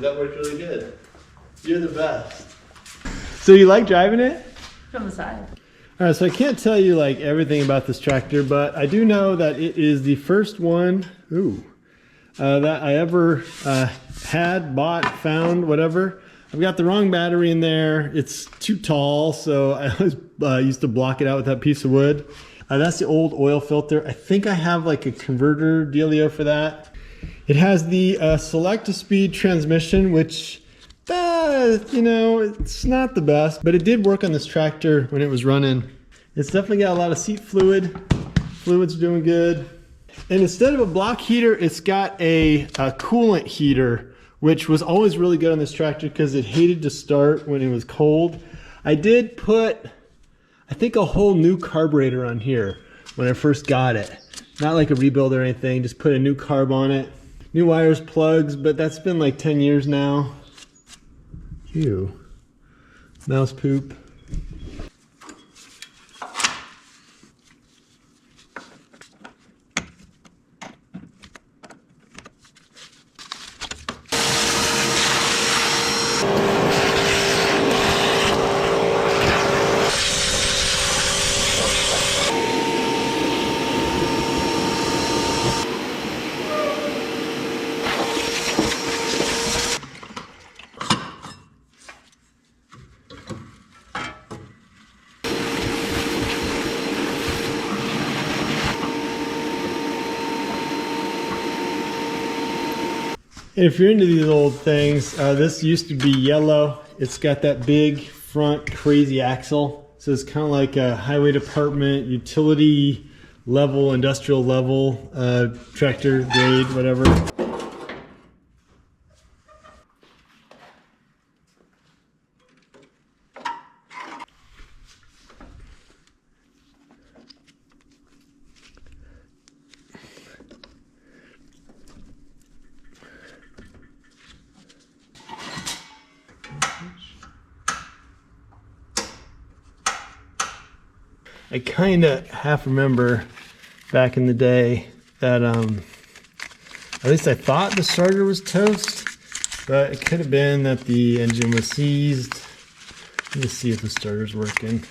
That worked really good. You're the best. So you like driving it? From the side. All right, so I can't tell you like everything about this tractor, but I do know that it is the first one that I ever had, bought, found, whatever. I've got the wrong battery in there. It's too tall, so I always used to block it out with that piece of wood. That's the old oil filter. I think I have like a converter dealio for that. It has the select-to-speed transmission, which, you know, it's not the best, but it did work on this tractor when it was running. It's definitely got a lot of seat fluid. Fluid's doing good. And instead of a block heater, it's got a coolant heater, which was always really good on this tractor because it hated to start when it was cold. I did put, I think, a whole new carburetor on here when I first got it. Not like a rebuild or anything, just put a new carb on it. New wires, plugs, but that's been like 10 years now. Ew. Mouse poop. And if you're into these old things, this used to be yellow. It's got that big front crazy axle. So it's kind of like a highway department, utility level, industrial level, tractor grade, whatever. I kind of half remember back in the day that at least I thought the starter was toast, but it could have been that the engine was seized. Let me see if the starter's working.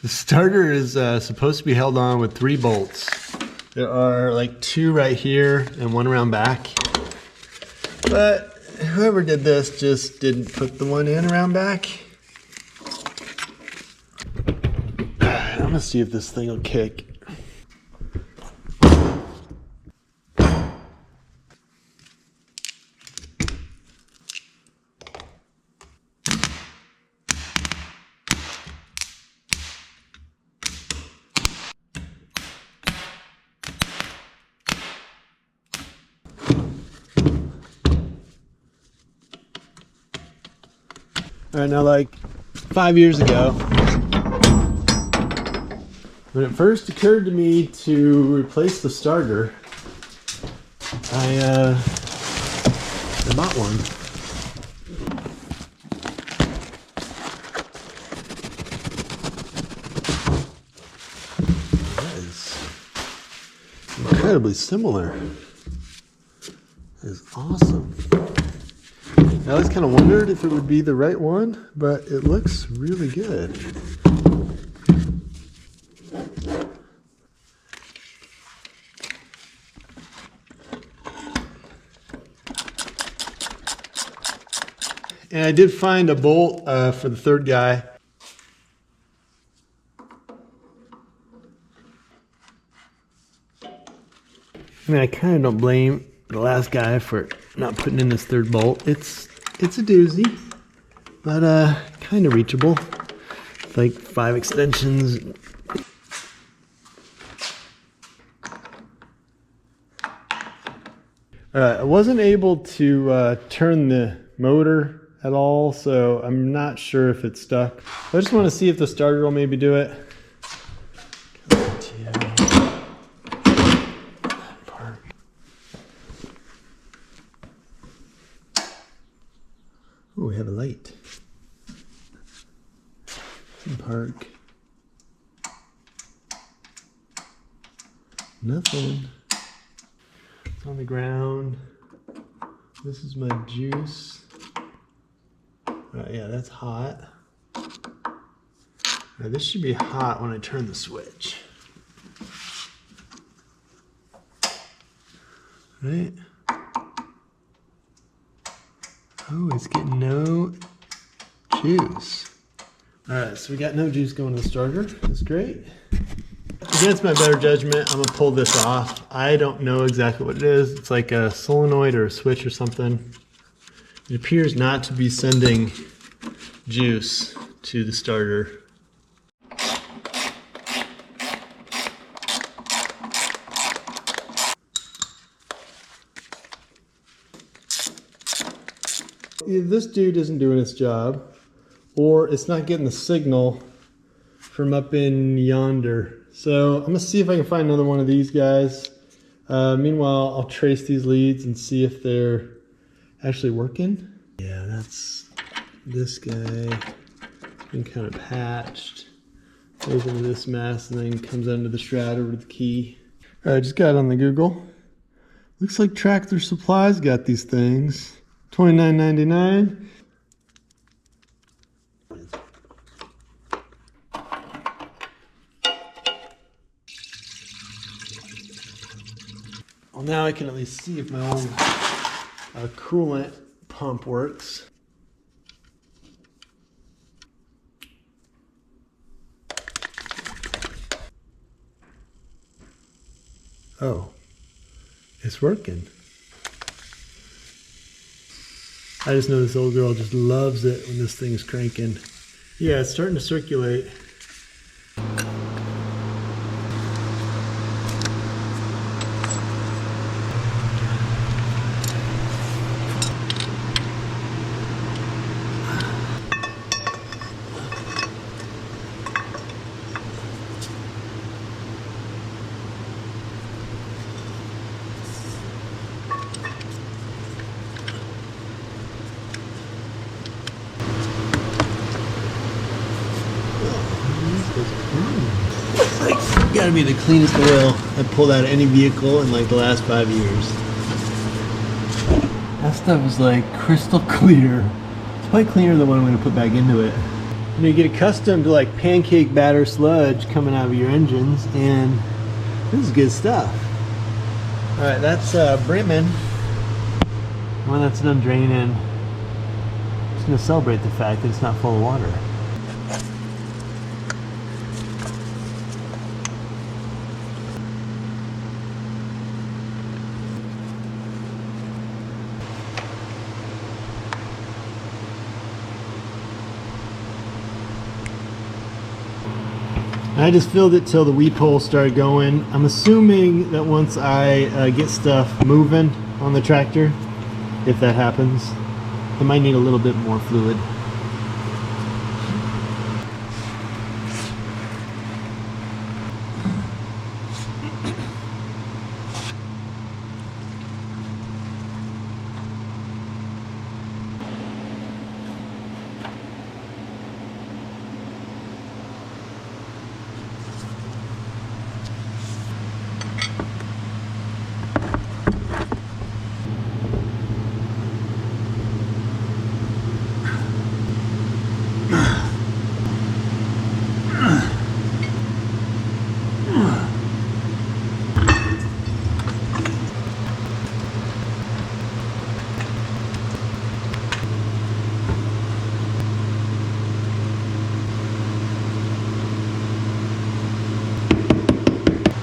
The starter is supposed to be held on with 3 bolts. There are like 2 right here and 1 around back. But whoever did this just didn't put the one in around back. I'm gonna see if this thing will kick. All right, now like 5 years ago, when it first occurred to me to replace the starter, I bought one. That is incredibly similar. That is awesome. I always kind of wondered if it would be the right one, but it looks really good. And I did find a bolt for the third guy. I mean, I kind of don't blame the last guy for not putting in this third bolt. It's a doozy, but kind of reachable. It's like 5 extensions. I wasn't able to turn the motor at all, so I'm not sure if it's stuck. I just want to see if the starter will maybe do it. Oh, we have a light. Park. Nothing. It's on the ground. This is my juice. Yeah, that's hot. Now, this should be hot when I turn the switch. Right? Oh, it's getting no juice. Alright, so we got no juice going to the starter. That's great. Against my better judgment, I'm gonna pull this off. I don't know exactly what it is. It's like a solenoid or a switch or something. It appears not to be sending juice to the starter. Either this dude isn't doing his job, or it's not getting the signal from up in yonder. So I'm gonna see if I can find another one of these guys. Meanwhile, I'll trace these leads and see if they're actually working. Yeah, that's this guy. Been kind of patched. Goes into this mess and then comes under the shroud over to the key. All right, just got on the Google. Looks like Tractor Supply's got these things. $29.99. Well, now I can at least see if my old coolant pump works. Oh, it's working. I just know this old girl just loves it when this thing is cranking. Yeah, it's starting to circulate. It's like gotta be the cleanest oil I've pulled out of any vehicle in like the last 5 years. That stuff is like crystal clear. It's probably cleaner than what I'm gonna put back into it. You know, you get accustomed to like pancake batter sludge coming out of your engines, and this is good stuff. All right, that's Britman. When that's done draining, I'm just gonna celebrate the fact that it's not full of water. I just filled it till the weep hole started going. I'm assuming that once I get stuff moving on the tractor, if that happens, it might need a little bit more fluid.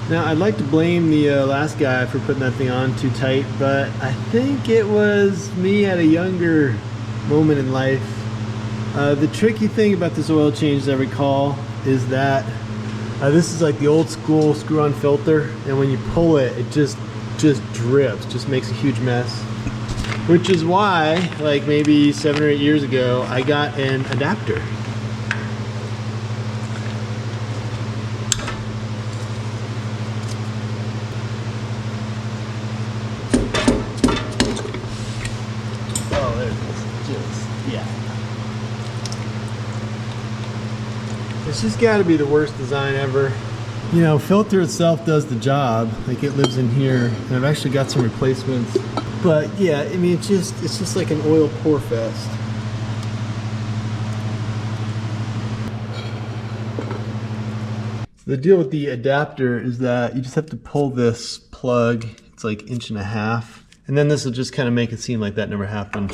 Now, I'd like to blame the last guy for putting that thing on too tight, but I think it was me at a younger moment in life. The tricky thing about this oil change, as I recall, is that this is like the old school screw-on filter, and when you pull it, it just drips, just makes a huge mess. Which is why, like maybe 7 or 8 years ago, I got an adapter. It's just got to be the worst design ever. You know, filter itself does the job. Like, it lives in here, and I've actually got some replacements. But yeah, I mean, it's just like an oil pour fest. So the deal with the adapter is that you just have to pull this plug. It's like 1.5 inches, and then this will just kind of make it seem like that never happened.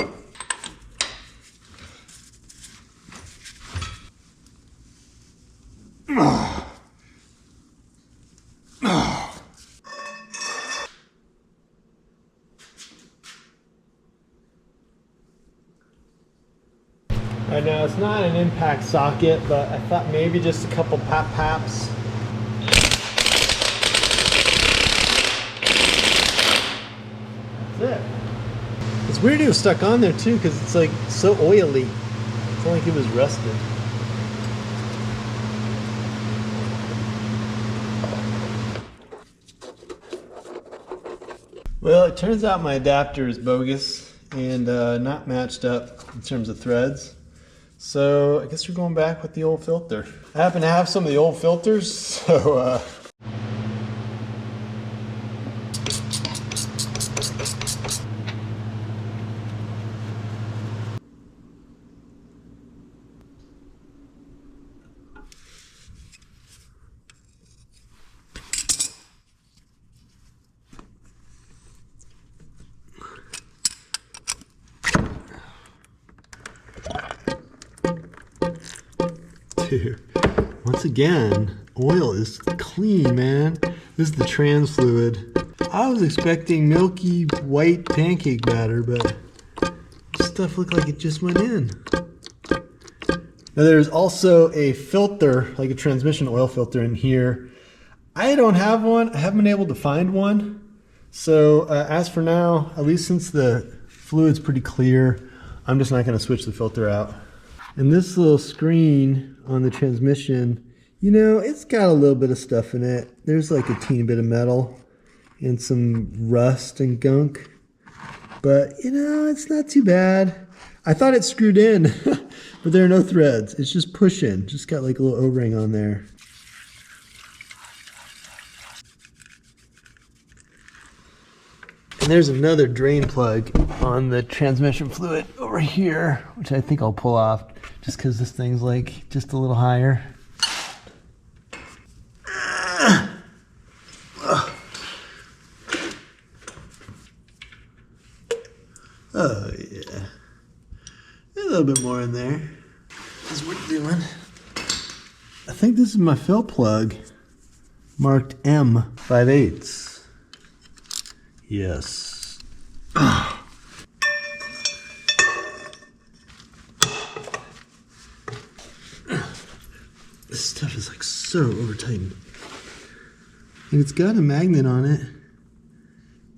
I know it's not an impact socket, but I thought maybe just a couple paps. That's it. It's weird it was stuck on there too, because it's like so oily. It's not like it was rusted. Well, it turns out my adapter is bogus and not matched up in terms of threads. So I guess we're going back with the old filter. I happen to have some of the old filters, so dude, once again, oil is clean, man. This is the trans fluid. I was expecting milky white pancake batter, but this stuff looked like it just went in. Now there's also a filter, like a transmission oil filter in here. I don't have one. I haven't been able to find one. So as for now, at least since the fluid's pretty clear, I'm just not going to switch the filter out. And this little screen on the transmission, you know, it's got a little bit of stuff in it. There's like a teeny bit of metal and some rust and gunk. But, you know, it's not too bad. I thought it screwed in, but there are no threads. It's just push-in. Just got like a little O-ring on there. And there's another drain plug on the transmission fluid over here, which I think I'll pull off just because this thing's like just a little higher. Oh yeah, a little bit more in there. That's what we're doing. I think this is my fill plug, marked M5/8. Yes. This stuff is like so over tightened. And it's got a magnet on it.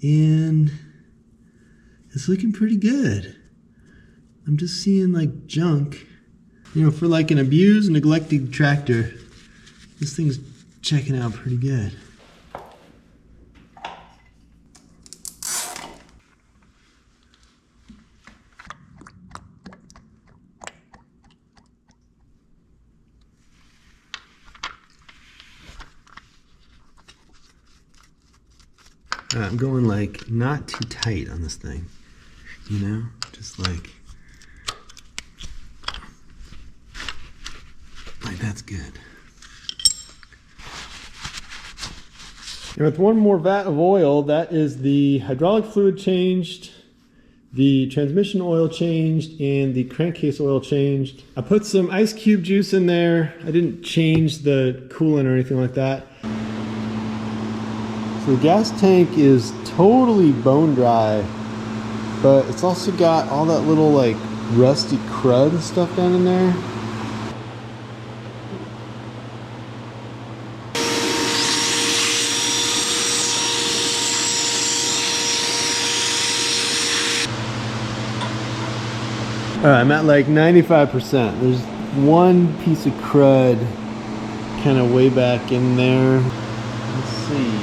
And it's looking pretty good. I'm just seeing like junk. You know, for like an abused, neglected tractor, this thing's checking out pretty good. I'm going like not too tight on this thing, you know, just like that's good. And with one more vat of oil, that is the hydraulic fluid changed, the transmission oil changed, and the crankcase oil changed. I put some ice cube juice in there. I didn't change the coolant or anything like that. So the gas tank is totally bone dry, but it's also got all that little like rusty crud and stuff down in there. All right, I'm at like 95%. There's one piece of crud kind of way back in there. Let's see.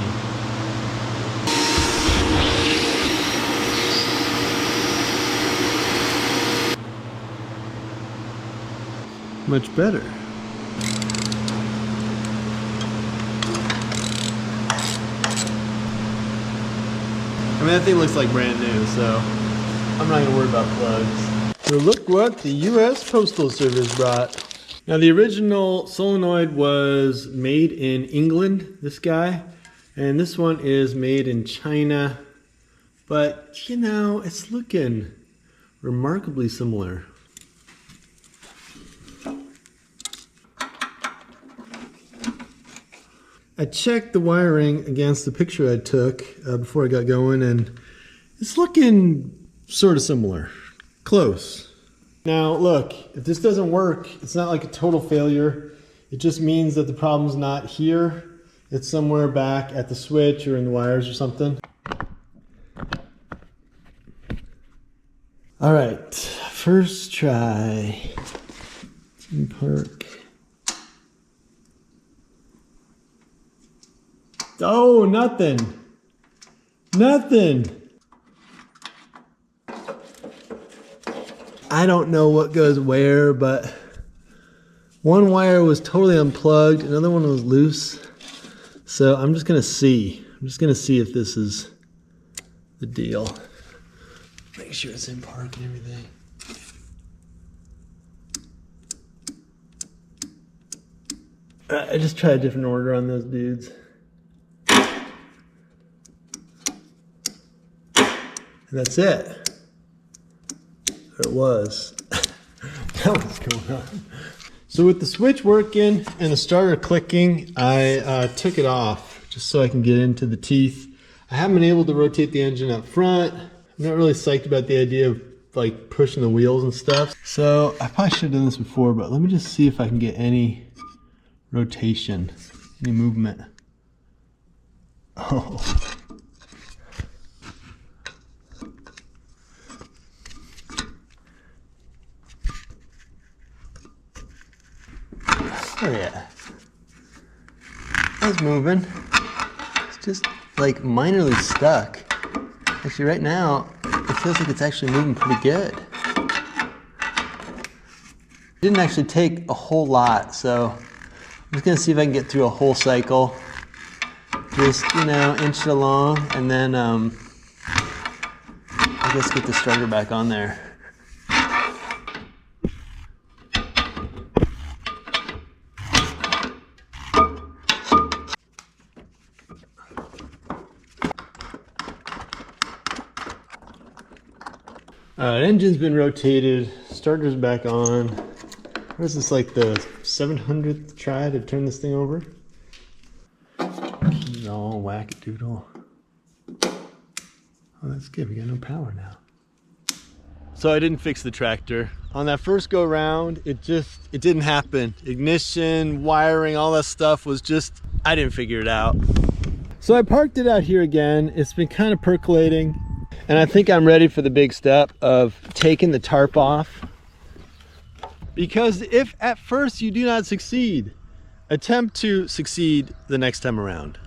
Much better. mean, that thing looks like brand new, so I'm not gonna worry about plugs. So look what the US Postal Service brought. Now the original solenoid was made in England, this guy, and this one is made in China, but you know, it's looking remarkably similar. I checked the wiring against the picture I took before I got going, and it's looking sort of similar, close. Now look, if this doesn't work, it's not like a total failure. It just means that the problem's not here. It's somewhere back at the switch or in the wires or something. All right, first try. Park. Oh, nothing. Nothing. I don't know what goes where, but one wire was totally unplugged, another one was loose. So I'm just gonna see. I'm just gonna see if this is the deal. Make sure it's in park and everything. I just tried a different order on those dudes. And that's it. Or it was. That was going on. So with the switch working and the starter clicking, I took it off just so I can get into the teeth. I haven't been able to rotate the engine up front. I'm not really psyched about the idea of like pushing the wheels and stuff. So I probably should have done this before, but let me just see if I can get any rotation, any movement. Oh. Oh yeah, that's moving. It's just like minorly stuck. Actually right now, it feels like it's actually moving pretty good. It didn't actually take a whole lot, so I'm just gonna see if I can get through a whole cycle. Just, you know, inch it along, and then I guess get the starter back on there. Engine's been rotated, starter's back on. What is this, like the 700th try to turn this thing over? Keys all whack-a-doodle. Oh, that's good, we got no power now. So I didn't fix the tractor. On that first go round, it didn't happen. Ignition, wiring, all that stuff was just, I didn't figure it out. So I parked it out here again. It's been kind of percolating. And I think I'm ready for the big step of taking the tarp off. Because if at first you do not succeed, attempt to succeed the next time around.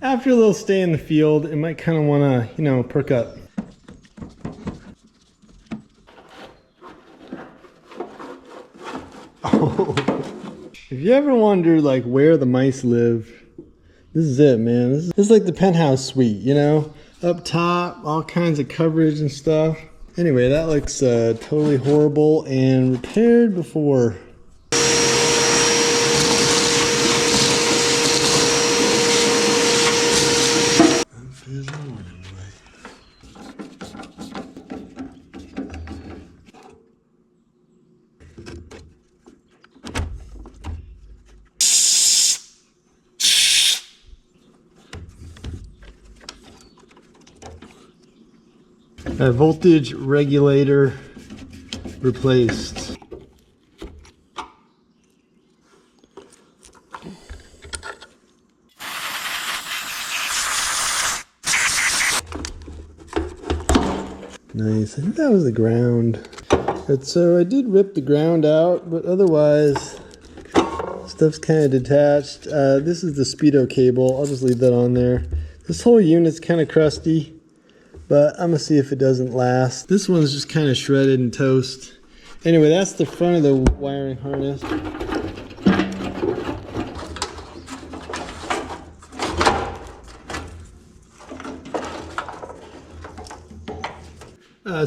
After a little stay in the field, it might kind of want to, you know, perk up. Oh. If you ever wonder like where the mice live, this is it, man. This is like the penthouse suite, you know? Up top, all kinds of coverage and stuff. Anyway, that looks totally horrible and repaired before. A voltage regulator replaced. Nice. I think that was the ground. But so I did rip the ground out, but otherwise stuff's kind of detached. This is the speedo cable. I'll just leave that on there. This whole unit's kind of crusty, but I'm gonna see if it doesn't last. This one's just kind of shredded and toast. Anyway, that's the front of the wiring harness.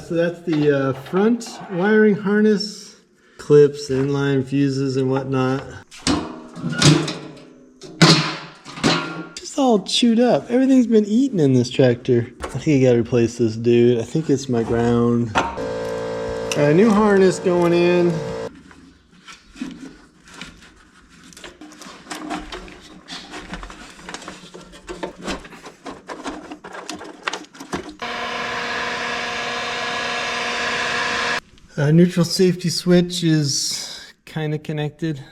So that's the front wiring harness, clips, inline fuses and whatnot. Just all chewed up. Everything's been eaten in this tractor. I think I gotta replace this dude. I think it's my ground. New harness going in. Neutral safety switch is kind of connected.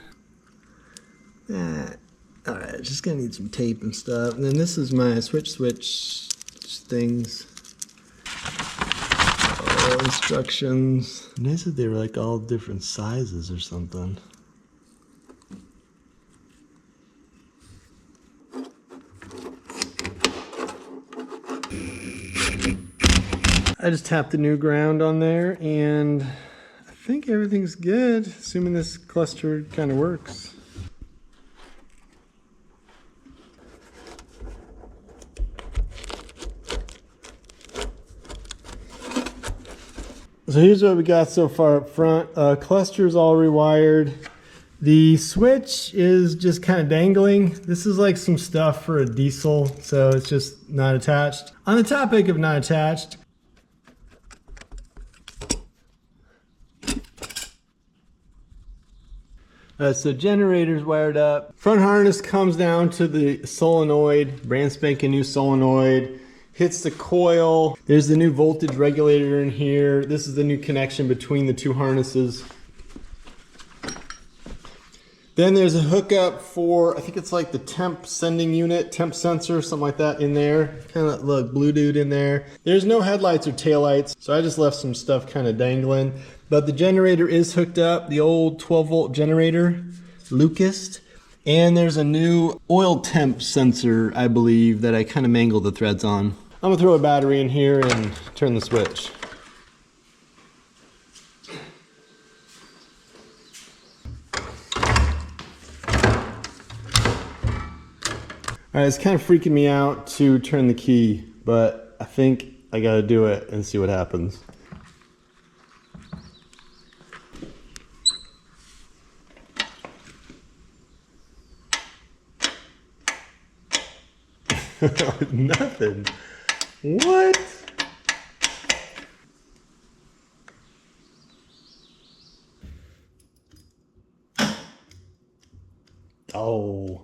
Alright, just gonna need some tape and stuff. And then this is my switch things. Oh, instructions. And they said they were like all different sizes or something. I just tapped the new ground on there and I think everything's good, assuming this cluster kind of works. So here's what we got so far up front. Cluster's all rewired. The switch is just kind of dangling. This is like some stuff for a diesel, so it's just not attached. On the topic of not attached, so generator's wired up. Front harness comes down to the solenoid, brand spanking new solenoid. Hits the coil. There's the new voltage regulator in here. This is the new connection between the two harnesses. Then there's a hookup for, I think it's like the temp sending unit, temp sensor, something like that in there. Kind of look, blue dude in there. There's no headlights or taillights, so I just left some stuff kind of dangling. But the generator is hooked up, the old 12 volt generator, Lucas. And there's a new oil temp sensor, I believe, that I kind of mangled the threads on. I'm gonna throw a battery in here and turn the switch. All right, it's kind of freaking me out to turn the key, but I think I gotta do it and see what happens. Nothing. What? Oh.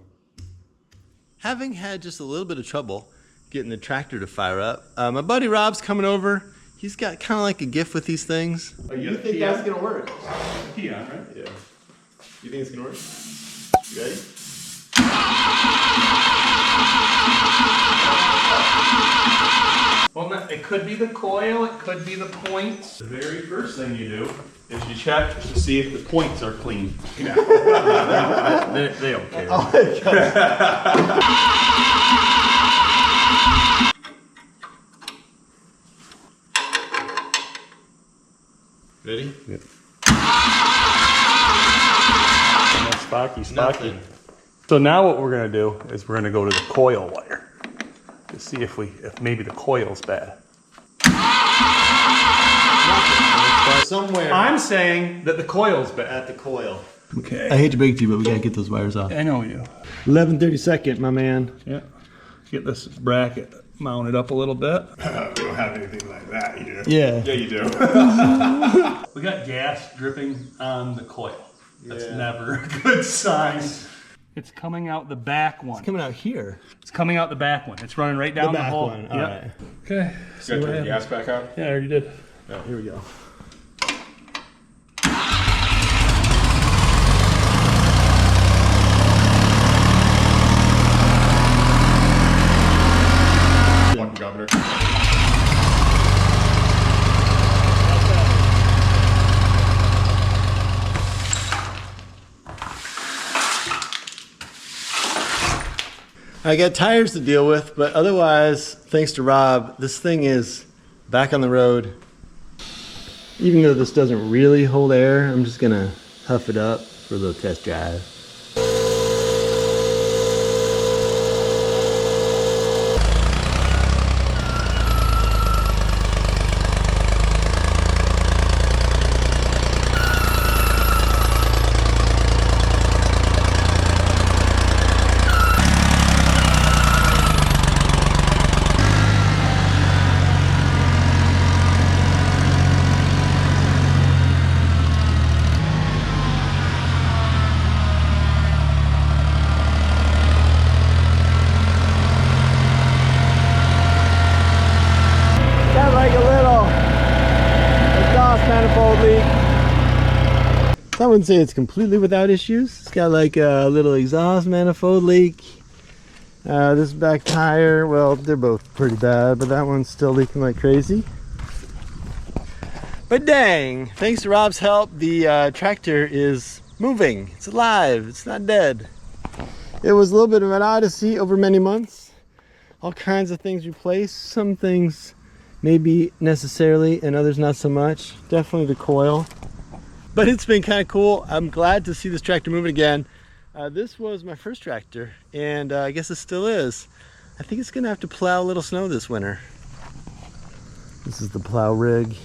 Having had just a little bit of trouble getting the tractor to fire up, my buddy Rob's coming over. He's got kind of like a gift with these things. Oh, you think that's gonna work? Key on, right? Yeah. You think it's gonna work? You ready? Well, it could be the coil, it could be the points. The very first thing you do is you check to see if the points are clean. Yeah. they don't care. Oh my God. Ready? Yep. Spocky. Nothing. So now what we're gonna do is we're gonna go to the coil wire to see if maybe the coil's bad. Somewhere. I'm saying that the coil's bad. At the coil. Okay. I hate to break to you, but we gotta get those wires off. I know you. 11/32, my man. Yeah. Get this bracket mounted up a little bit. We don't have anything like that, you do? Yeah. Yeah, you do. We got gas dripping on the coil. That's Yeah. never a good sign. It's coming out the back one. It's coming out here. It's coming out the back one. It's running right down the, back hole. one. All right. Okay. You gotta turn the gas back on? Yeah, I already did. Here we go. I got tires to deal with, but otherwise, thanks to Rob, this thing is back on the road. Even though this doesn't really hold air, I'm just gonna huff it up for a little test drive. I wouldn't say it's completely without issues. It's got like a little exhaust manifold leak. This back tire, well, they're both pretty bad, but that one's still leaking like crazy. But dang, thanks to Rob's help, the tractor is moving. It's alive, it's not dead. It was a little bit of an odyssey over many months. All kinds of things replaced. Some things maybe necessarily and others not so much. Definitely the coil. But it's been kind of cool. I'm glad to see this tractor moving again. This was my first tractor, and I guess it still is. I think it's gonna have to plow a little snow this winter. This is the plow rig.